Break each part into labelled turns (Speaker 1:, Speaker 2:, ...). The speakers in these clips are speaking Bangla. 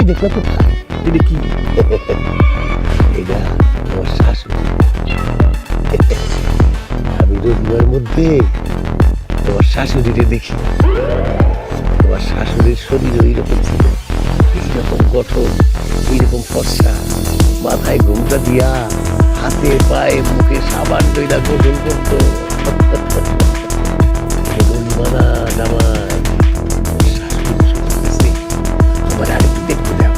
Speaker 1: এই দেখো কোথায় এটা কি এটা আমার শাশুড়ি আমি রবিবার মধ্যে তোমার শাশুড়িকে দেখি তোমার শাশুড়ির শরীর ওইরকম ছিল এইরকম গঠন এইরকম ফর্সা মাথায় ঘুমটা দিয়া হাতে পায়ে মুখে সাবান দইরা গোসল করতো মানা জামাই আমার আরেকটু দেখতে দাও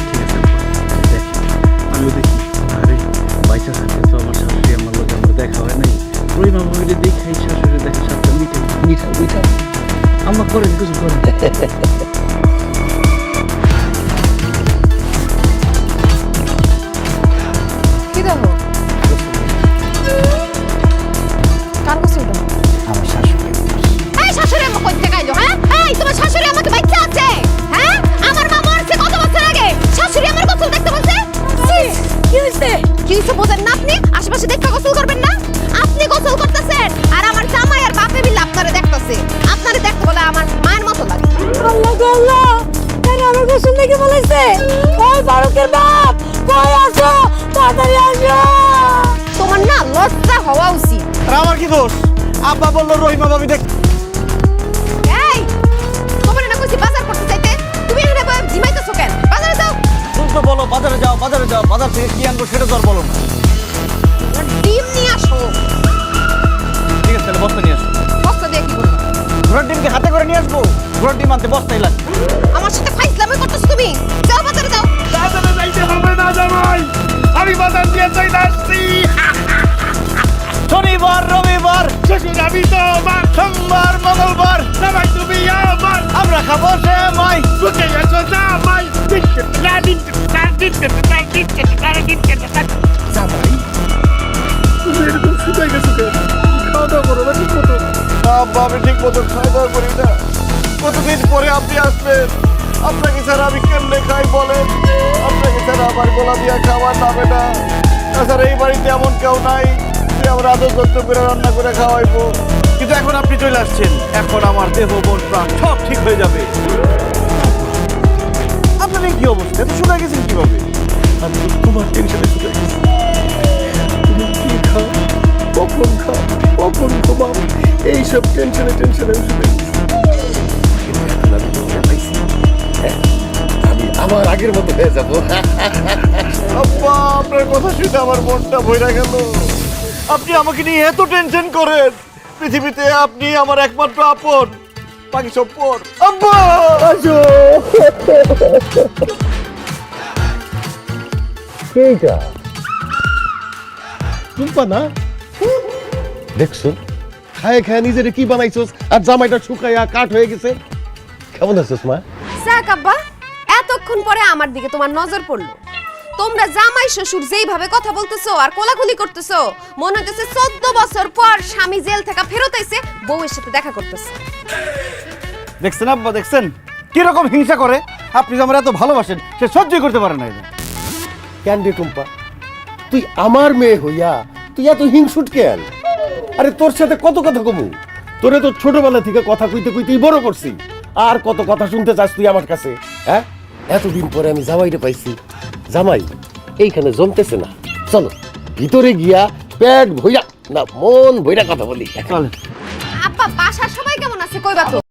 Speaker 2: ঠিক আছে দেখি আমিও দেখি আরে বাইসা থাকে তো আমার শাশুড়ি আমার লোক আমার দেখা হয় নাই ওই মামা মিলে দেখে শাশুড়ি দেখে সাথে মিঠে
Speaker 1: মিঠা মিঠা
Speaker 2: আমার করেন কিছু করেন
Speaker 3: কি দেখো কার কাছে এটা
Speaker 2: আমার শাশুড়ি
Speaker 3: এই শাশুড়ি আমা কই থেকে আইলো হ্যাঁ এই তোমার শাশুড়ি আমাকে বাচ্চা আছে হ্যাঁ আমার মা মরছে কত বছর আগে শাশুড়ি আমার গোসল দেখতে বলছে কি হইছে কি হইছে বোঝেন না আপনি আশেপাশে দেখতে গোসল করবেন না আপনি গোসল করতেছেন আর আমার জামাই আর বাপে মিলে আপনারে দেখতেছে আপনারে দেখতে বলে আমার মায়ের মতো লাগে আল্লাহ গো আল্লাহ কেন আমার গোসল দেখে বলেছে ওই বারুকের বাপ কই আছো তাড়াতাড়ি আসো তোমার না লজ্জা হওয়া উচিত
Speaker 2: আর আমার কি দোষ আব্বা বললো রহিমা ভাবি দেখ
Speaker 3: এই তোমার না কইছি বাজার করতে চাইতে তুমি এখানে জিমাইতেছো কেন বাজারে যাও
Speaker 2: তুমি তো বলো বাজারে যাও বাজার থেকে কি আনবো সেটা তো আর বলো না
Speaker 3: ডিম নিয়ে আসো
Speaker 2: ঠিক আছে তাহলে বস্তা নিয়ে আসো
Speaker 3: বস্তা দিয়ে কি করবা
Speaker 2: ঘোড়ার ডিমকে হাতে করে নিয়ে আসবো ঘোড়ার ডিম আনতে বস্তাই লাগে
Speaker 3: আমার সাথে ফাইজলামি করতেছো তুমি যাও বাজারে যাও
Speaker 4: বাজারে যাইতে হবে না জামাই আমি বাজার দিয়ে চলে আসছি
Speaker 2: শনিবার রবিবার
Speaker 4: শ্বশুর আমি তো আমার
Speaker 2: সোমবার মঙ্গলবার
Speaker 4: জামাই তুমি আমার
Speaker 2: আমরা খাবো সে মাই
Speaker 4: বুকে গেছো জামাই জামাই তুমি এরকম শুকাই গেছো কেন খাওয়া দাওয়া করো না ঠিক মতো
Speaker 2: আব্বা আমি ঠিক মতো খাওয়া দাওয়া করি না কতদিন পরে আপনি আসলেন আপনাকে ছাড়া আমি কেমনে খাই বলেন আপনাকে ছাড়া আমার গোলা দিয়া খাবার নামে না তাছাড়া এই বাড়িতে এমন কেউ নাই যে আমার আদর যত্ন করে রান্না করে খাওয়াইবো কিন্তু এখন আপনি চলে আসছেন এখন আমার দেহ মন প্রাণ সব ঠিক হয়ে যাবে আপনার এই কি অবস্থা এত শুনে গেছেন কিভাবে
Speaker 1: আমি তো তোমার টেনশনে শুয়ে গেছি তুমি কি খাও কখন ঘুমাও এইসব টেনশনে আমি শুয়ে গেছি কিন্তু এখন আমি তোমাকে পাইছি হ্যাঁ, আমি আমার আগের মতো হয়ে যাবো
Speaker 2: আব্বা আপনার কথা শুনে আমার মনটা ভরে গেল আপনি আমাকে নিয়ে এত টেনশন করেন পৃথিবীতে আপনি আমার একমাত্র আপন বাকি সব পর আব্বা
Speaker 1: আসো এইটা টুম্পা না দেখছো খায় খায় নিজেরে কি বানাইছস আর জামাইটা শুকাইয়া কাঠ হয়ে গেছে কেমন আছিস মা
Speaker 3: যাক আব্বা এতক্ষণ পরে আমার দিকে তোমার নজর পড়লো তোমরা জামাই শ্বশুর যেইভাবে কথা বলতেছো আর কোলাকুলি করতেছো মনে হইতেছে 14 বছর পর স্বামী জেল থেকে ফেরত আইছে বউয়ের সাথে দেখা করতেছে
Speaker 2: দেখছেন আব্বা দেখছেন কিরকম হিংসা করে আপনি যে আমার এত ভালোবাসেন সে সহ্যই করতে পারে না
Speaker 1: কেন রে টুম্পা তুই আমার মেয়ে হইয়া তুই এত হিংসুট কেন আরে তোর সাথে কত কথা কমু তোরে তো ছোটবেলা থেকে কথা কইতেই বড় করছি আর কত কথা শুনতে চাস তুই আমার কাছে হ্যাঁ এতদিন পরে আমি জামাইটা পাইছি জামাই এইখানে জমতেছে না চলো ভিতরে গিয়া পেট ভইরা না মন ভইরা কথা বলি
Speaker 2: চলেন
Speaker 3: আব্বা বাসার সবাই কেমন আছে কইবা তো